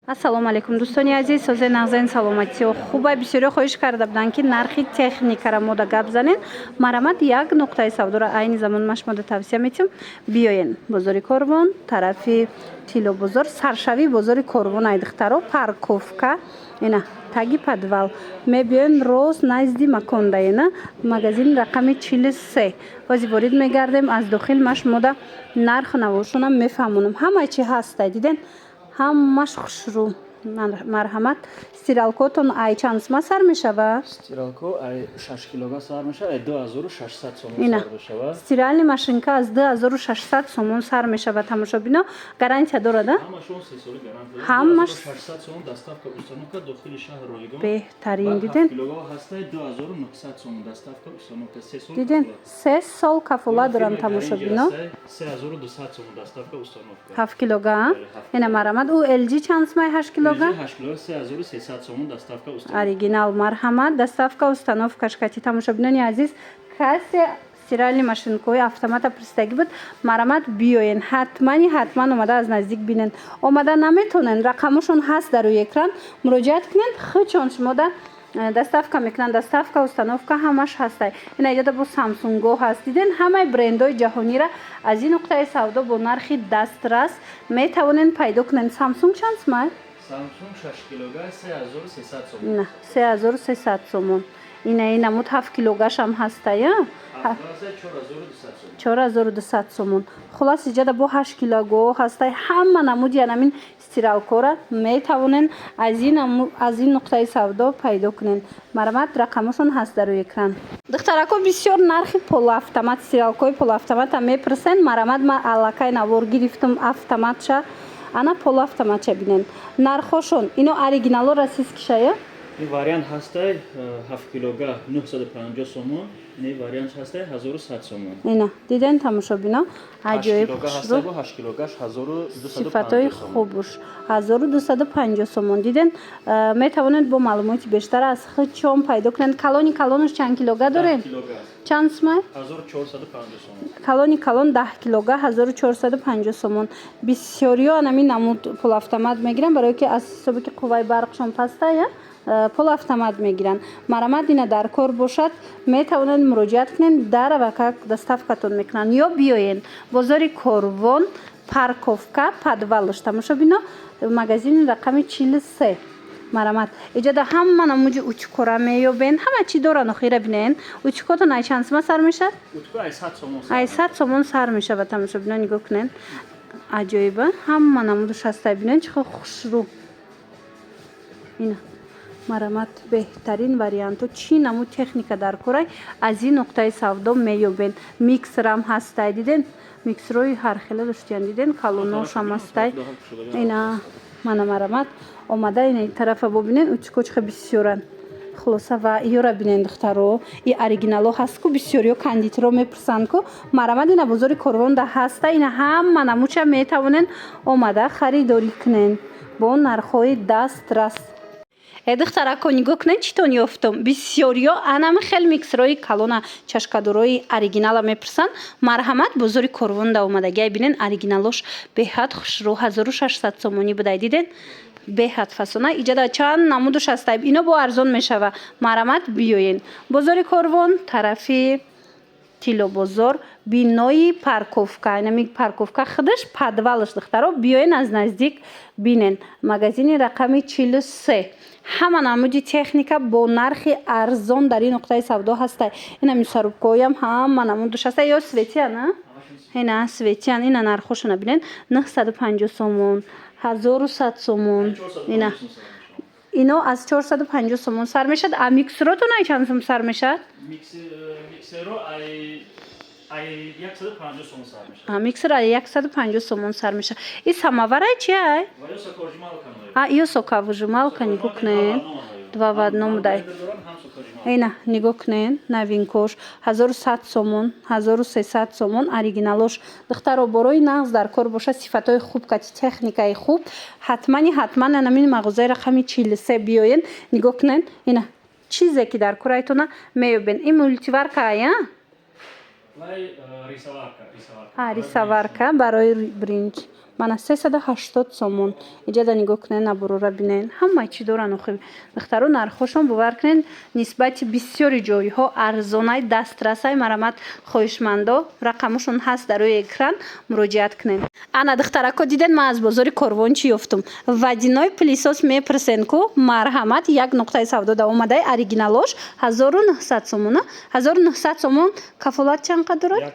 ассалому алейкум дӯстони азиз, созе нағзаи саломатио хуба бисёриё хоҳиш карда буданд ки нархи техникара мода гап занем. Марамад як нуқтаи савдоро айни замон маш мода тавсия метим. Биёен бозори Корвон, тарафи Тило бозор, саршави бозори Корвон айдихтаро парковка ина таги подвал мебиёем рост назди макондаена магазин рақами 43 бози ворид мегардем. Аз дохил маш мода нарх навошонам мефаҳмонам ҳама чи ҳаста диден ҳамаш хушрӯ марҳамат. Стиралкотон ай чанд сума сар мешава? Стиралко ай 6 кг сар мешава, ай 2600 сомон ина сар мешава. стиральни машинка аз 2600 сомон сар мешава. Тамошобино гарантия дорад? Ҳамашон 3 соли гарантия. ҳамаш 600 сомон доставка установка дохили шаҳр Ройгон. беҳтарин диден. 7 кг ҳаста 2900 сомон доставка установка 3 сол. Диден 3 сол кафола дорам. Тамошобино 3200 сомон доставка установка. 7 кг ина марамад. У LG чанд сумай 8 кг? 8 кг 3300 сомон доставка установка. Оригинал марҳамат доставка установка шкати. Тамошобинони азиз, кассе стиральни машинкаҳои автомата пристагӣ буд, марамат биёен ҳатман омада аз наздик бинен. Омада наметонен, рақамашон ҳаст дар рӯи экран, муроҷиат кунед, хичон шумода доставка мекунанд. Доставка установка ҳамаш ҳастай. ина иҷода бо Samsung ҳаст. диден ҳамаи брендҳои ҷаҳонира аз ин нуқтаи савдо бо нархи дастрас метавонен пайдо кунед. Samsung чанд сумай? Samsung 6 кг 3300 сомон. На 3300 сомон. ина муд 7 килогашам ҳастая? 4200 сомон. Хулас иҷода бо 8 кг ҳастай. ҳама намуди анамин стиралкора метавонен аз ин нуқтаи савдо пайдо кунен. марамат рақамашон ҳаст дар рӯи экран. духтарако бисёр нархи полуавтомат стиралкои полуавтомата мепурсен. марамат ма аллакай навор гирифтам автоматша. ана полуавтоматша бинен. Нархошон ино оригиналро расискишая? این وریانت هسته 7 کیلوگرم 950 سومون. این وریانت هسته 1100 سومون. اینا دیدن تماشابینا عجایب هسته با 8 کیلوگرم 1250 صفاتای خوبش 1250 سومون. دیدن میتوانید با معلومات بیشتر از خودشون پیدا کنند. کالونش چند کیلوگرم داره؟ چند سومه؟ 1450 سومون. کالون 10 کیلوگرم 1450 سومون. بسیاری انمی نمود پول автомат میگیرن برای که از حسابی که قوای برقشون پسته یا پول автомат میگیرن. марамад اینا در کار باشد میتوانند مراجعت کنند در وکاک доставкатон میکنن یا بیاین بازار کاروان парковка подвалش. тамошобино магазин рақами 43 марамад иҷода ҳама намуҷи учкора меёбен. ҳама чӣ доран охира бинен. учкотон ай чанд сума сар мешавад? учко ай 100 сомон. ай 100 сомон сар мешавад. тамошобино нигоҳ кунен. аҷоиба ҳама намудаш ҳастай. бинен чӣ хушрӯ. ина марамат беҳтарин варианту чӣ намуд техника дар корай аз ин нуқтаи савдо меёбен. миксерам ҳастай. диден миксерои ҳархела доштиян. диден калоношам ҳастай. ина мана марамат омада ина ин тарафа бобинен учкочка бисёран. хулоса ва иёра бинен духтаро и оригинало ҳаст ку бисёриё кандитро мепурсанд ку марамад ина бозори Корвонда ҳаста. ина ҳама намуча метавонен омада харидорӣ кунен бо нархҳои дастрас. духтарако нигоҳ кунед чӣ тон ёфтам. бисёриё анами хел миксерои калона чашкадорои оригинала мепурсанд. марҳамат бозори Корвонда омадагиай бинен оригиналош беҳад хушрӯ 1600 сомонӣ будай. диден беҳад фасона иҷода чанд намудуш ҳастай. ино бо арзон мешава. марамат биёен бозори Корвон тарафи Тило бозор бинои парковка. инами парковка худаш подвалаш духтаро биёен аз наздик бинен. магазини рақами 43 ҳама намуди техника бо нархи арзон дар ин нуқтаи савдо ҳастай. инами сарубкоям ҳама намудуш ҳастай. ё светиян ина светиян. ина нархошона бинен 950 сомон 1100 сомон. ина ино аз 450 сомон сар мешад. а миксеротон ай чанд сом сар мешад? миксеро ай 150 сомон сар мешад. миксер ай 150 сомон сар мешад. и самовар ай чи ай? иё соковыжималка. нигоҳ кунед 2 в 1 будай. ина нигоҳ кунед новинкош 1100 сомон 1300 сомон оригиналош. духтаро борои нағз дар кор боша сифатҳои хуб кати техникаи хуб ҳатман анамин мағозаи рақами 43 биёен. нигоҳ кунед ина чизе ки дар корайтона меёбен. ин мультиварка ая? рисоварка барои бринҷ. мана 380 сомон. Иҷада нигоҳ кунед, набурора бинен. Ҳама чӣ доран охир. Духтаро нархошон бовар кунед, нисбати бисёри ҷойҳо арзонай дастрасай марамат хоҳишмандо рақамашон ҳаст дар рӯи экран муроҷиат кунед. Ана духтарако диден ман аз бозори Корвон чӣ ёфтум. Вадиной пилисос мепурсен ку марҳамат як нуқтаи савдо да омадай оригиналош 1900 сомон. 1900 сомон кафолат чанд қадр дорад?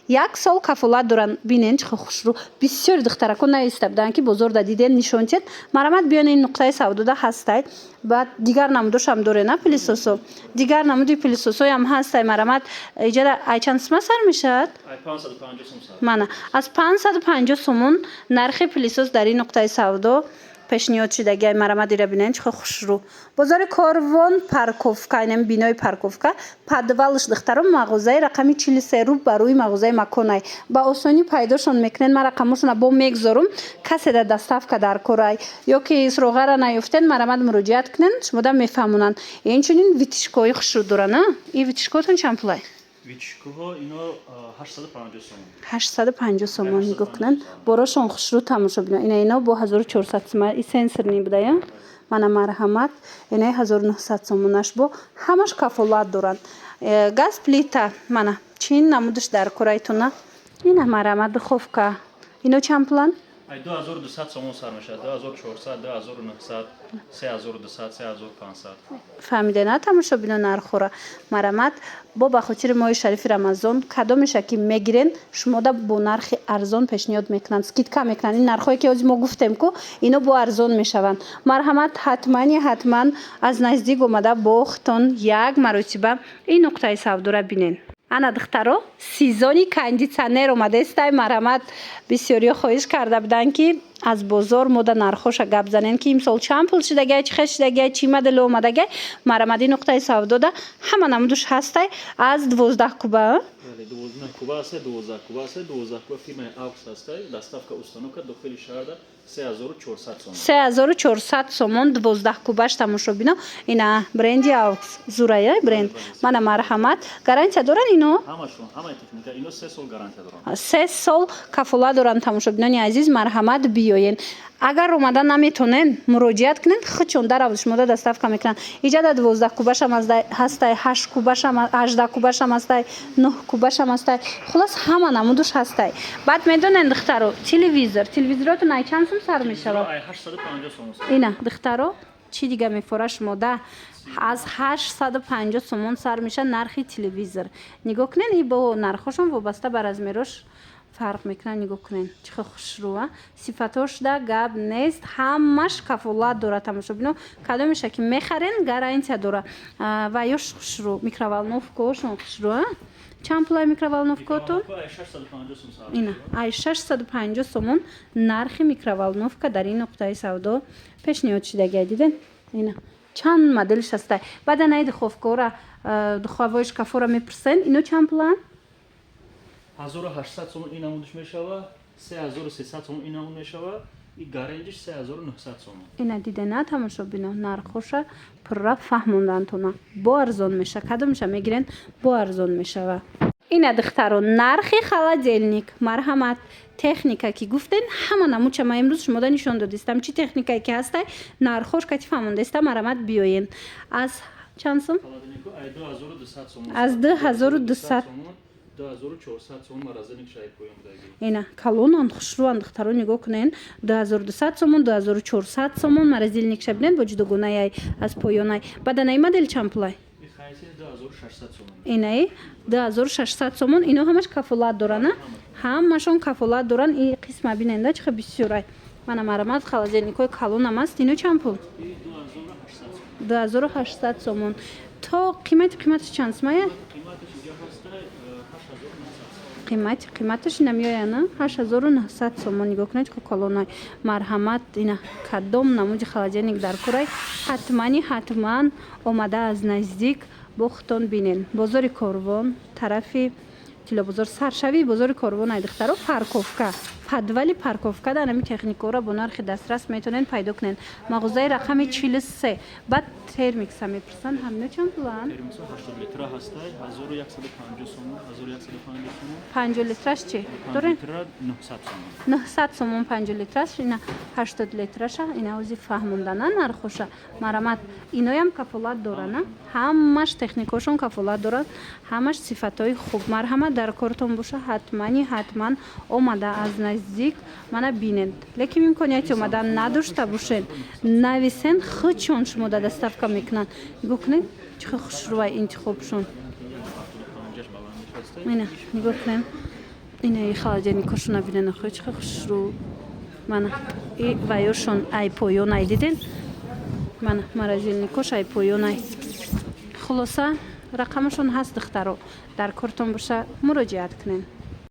Як сол кафолат доранд. Бинен чӣ хушрӯ. Бисёри духтарако наиста буданд ки бозор да диден нишончед. Марҳамат биён ин нуқтаи савдо да ҳастай. Баъд дигар намудошам доре на пилисосо. Дигар намуди пилисосоям ҳастай. Марҳамат иҷада ай чанд сум сар мешавад? Ай 550 сум сар. Мана аз 550 сомон нархи пилисос дар ин нуқтаи савдо пешниҳод шудагиай марамат ира бинен чихо хушрӯ. Бозори Корвон парковка, инам бинои парковка, падвалш духтаром мағозаи рақами 43 рӯ ба рӯи мағозаи Маконай. Ба осонӣ пайдошон мекунен, ман рақамошона бо мегзорум, касе да доставка дар корай. Ё ки сроғара наёфтен марамат муроҷиат кунен, шумода мефаҳмонанд. Инчунин витишкои хушрӯ доранд, а? И витишкотон чанд пулай? Витишкоҳо ино 850 сомон. 850 сомон нигоҳ кунанд. Борошон хушрӯ тамошо бинанд. Ино бо 1400 сомон. И сенсорни будая? Мана марҳамат. Ино 1900 сомонаш бо ҳамаш кафолат доранд. Газ плита мана чин намудаш дар корайтона. Ина марҳамат духовка. Ино чанд пуланд? Ай 2200 сомон сар мешавад. 2400, 2900, 3200, 3500. фаҳмида на тамошо бино нархора. Марҳамат бо ба хотири моҳи шарифи Рамазон кадомеша ки мегирен шумода бо нархи арзон пешниҳод мекунанд, скидка мекунанд. Ин нархое ки ҳозир мо гуфтем ку ино бо арзон мешаванд. Марҳамат ҳатман аз наздик омада бохтон як маротиба ин нуқтаи савдора бинен. Ана духтаро сезони кондитсионер омадестай. Марҳамат бисёриё хоҳиш карда буданд ки аз бозор мода нархоша гап занем ки имсол чанд пул шудагай, чӣ хел шудагай, чӣ модел омадагай. Марҳамат ин нуқтаи савдо да ҳама намудуш ҳастай аз 12 куба. 12 куба аст, 12 куба аст, 12 куба фирмаи Авкс ҳастай. Доставка установка дохили шаҳрда 3400 сомон. 3400 сомон 12 кубаш тамошо бино. Ина бренди Авкс зурая бренд. Мана марҳамат гарантия доран ино? Ҳамашон, ҳамаи техника ино 3 сол гарантия доранд. 3 сол кафолат доранд тамошо бинони азиз. Марҳамат биёен. Агар омада наметонен муроҷиат кунен хичон дарав шумода доставка мекунанд. Иҷада 12 кубашам ҳастай, 8 кубашам, 18 кубашам ҳастай, 9 кубашам ҳастай. Хулос ҳама намудуш ҳастай. Баъд медонен духтаро телевизоротон ай чанд сум сар мешавад? Ай 850 сомон. Ина духтаро чӣ дига мефора шумода аз 850 сомон сар меша нархи телевизор. Нигоҳ кунен и бо нархошон вобаста ба размерош фарқ мекунад. Нигоҳ кунен чихо хушрӯа сифатош да гап нест. Ҳамаш кафолат дора тамошо бино кадомеша ки мехарен гарантия дора. Ва ёш хушрӯ микроволновкаошон хушрӯа чанд пулай микроволновкаотон? Ина ай 650 сомон нархи микроволновка дар ин нуқтаи савдо пешниҳод шудагиа диден. Ина чанд моделиш ҳастай. Баъда наи духовкаора духовои шкафора мепурсен. Ино чанд пулан? 1800 сомон ин намудиш мешавад, 3300 сомон ин намуд мешавад, и гарантияш 3900 сомон. Ина дидена тамошо бино нархоша пурра фаҳмондантона. Бо арзон меша. Кадомеша мегирен бо арзон мешава. Ина духтаро нархи холодильник. Марҳамат техника ки гуфтен ҳама намуча ма имрӯз шумода нишон додистам чӣ техникае ки ҳастай нархош кати фаҳмондаиста. Марҳамат биёен. Аз чанд сум? Холодильнику ай 2200 сомон. Аз 2200 2400 сомон морозилник шай поём даги. Ина калонан хушрӯан духтаро нигоҳ кунен 2200 сомон 2400 сомон морозилник шабинен бо ҷудогонаи аз поёнай. Баъданаи модель чанд пулай? 2600 сомон. Инаи 2600 сомон. Ино ҳамаш кафолат доранд. Ҳамашон кафолат доранд. И қисма биненда чихо бисёрай. Мана марҳамат холодильникои калонам аст. Ино чанд пул? 2800 сомон. То қиматаш чанд сумая? Қиматаш намеояд на 8900 сомон. Нигоҳ кунед ки колонай. Марҳамат ина кадом намуди холодильник дар корай ҳатман омада аз наздик бохтон бинен. Бозори Корвон тарафи тилобозор саршавии бозори Корвон ай духтаро подвали парковка дар ами техникора бо нархи дастрас метонен пайдо кунен. Мағозаи рақами 43. Баъд термикса мепурсан ҳамина чанд пулан? Термикса 80 литра ҳастай 1150 сомон 1150 сомон. 50 литраш чи? 5 литра 900 сомон. 900 сомон 50 литраш, ина 80 литраша, ина ози фаҳмондана нархоша. Марамат иноям кафолат дорана, ҳамаш техникошон кафолат дорад, ҳамаш сифатҳои хуб. Марҳамат дар кортон боша, ҳатман омада аз наздик мана бинед. Лекин имконияти омадан надошта бошед, нависен хичон шумо да доставка мекунанд. Нигоҳ кунед чӣ хушрӯа интихобшон. Ина нигоҳ кунед. Ина и холодильникошона бинед нахӯй чӣ хушрӯ. Мана и ваёшон ай поёнай диден. Мана морозилникош ай поёнай. Хулоса рақамашон ҳаст духтаро. Дар кортон боша муроҷиат кунед.